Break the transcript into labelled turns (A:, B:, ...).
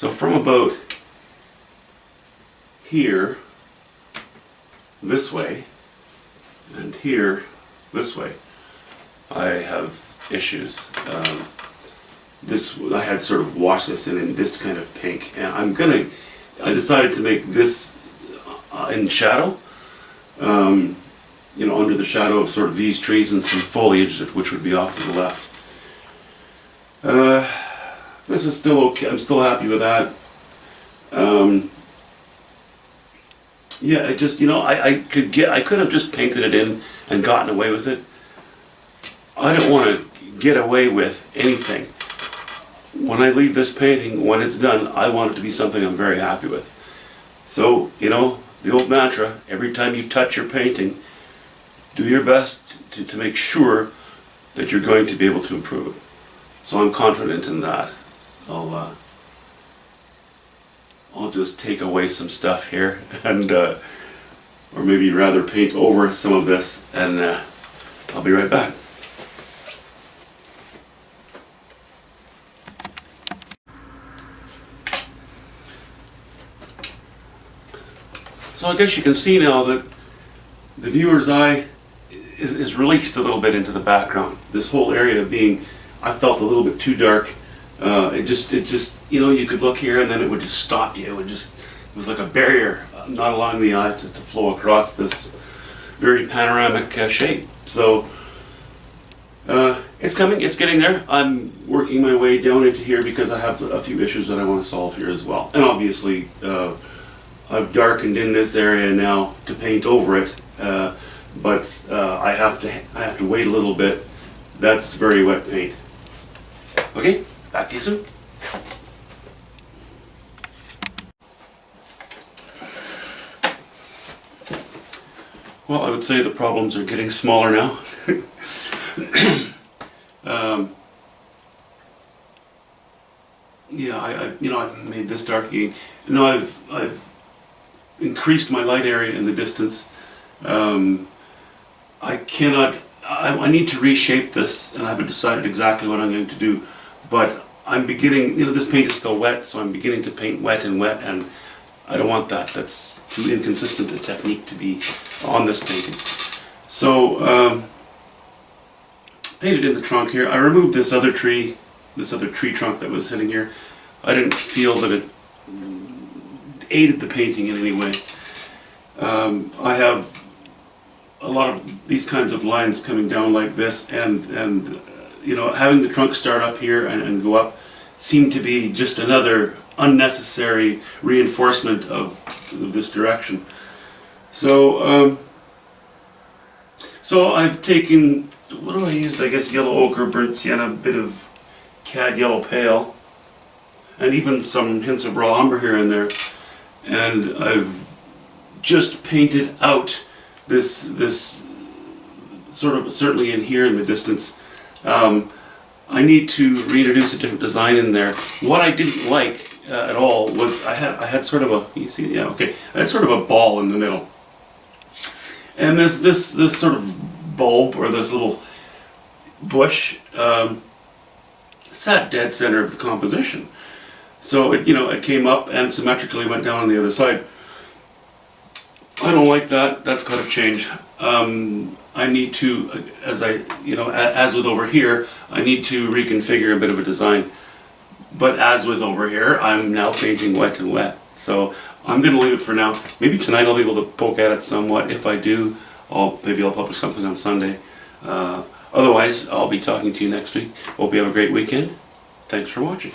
A: So from about here this way and here this way, I have issues. I had sort of washed this in this kind of pink, and I decided to make this in shadow, under the shadow of sort of these trees and some foliage which would be off to the left. This is still okay. I'm still happy with that. Yeah, it just, I could have just painted it in and gotten away with it. I don't want to get away with anything. When I leave this painting, when it's done, I want it to be something I'm very happy with. So, the old mantra, every time you touch your painting, do your best to make sure that you're going to be able to improve it. So I'm confident in that. I'll just take away some stuff here and or maybe rather paint over some of this, and I'll be right back. So I guess you can see now that the viewer's eye is released a little bit into the background. This whole area being, I felt, a little bit too dark. It just, you could look here and then it would just stop you. It was like a barrier, not allowing the eye to flow across this very panoramic shape. So it's coming, it's getting there. I'm working my way down into here because I have a few issues that I want to solve here as well. And obviously, I've darkened in this area now to paint over it, but I have to wait a little bit. That's very wet paint. Okay, back to you soon. Well, I would say the problems are getting smaller now. Yeah, I've made this dark again. I've increased my light area in the distance. I need to reshape this, and I haven't decided exactly what I'm going to do, but I'm beginning, this paint is still wet, so I'm beginning to paint wet, and I don't want that. That's too inconsistent a technique to be on this painting. So, painted in the trunk here. I removed this other tree trunk that was sitting here. I didn't feel that it aided the painting in any way. I have a lot of these kinds of lines coming down like this, and having the trunk start up here and go up seemed to be just another unnecessary reinforcement of this direction. So I've taken, what do I use? I guess yellow ochre, burnt sienna, a bit of cad yellow pale, and even some hints of raw umber here and there, and I've just painted out this sort of, certainly in here in the distance. I need to reintroduce a different design in there. What I didn't like at all was I had sort of a, you see, yeah, okay, I had sort of a ball in the middle, and this sort of bulb, or this little bush, sat dead center of the composition. So it came up and symmetrically went down on the other side. I don't like that. That's got to change. I need to, as with over here, I need to reconfigure a bit of a design. But as with over here, I'm now painting wet and wet. So I'm going to leave it for now. Maybe tonight I'll be able to poke at it somewhat. If I do, maybe I'll publish something on Sunday. Otherwise, I'll be talking to you next week. Hope you have a great weekend. Thanks for watching.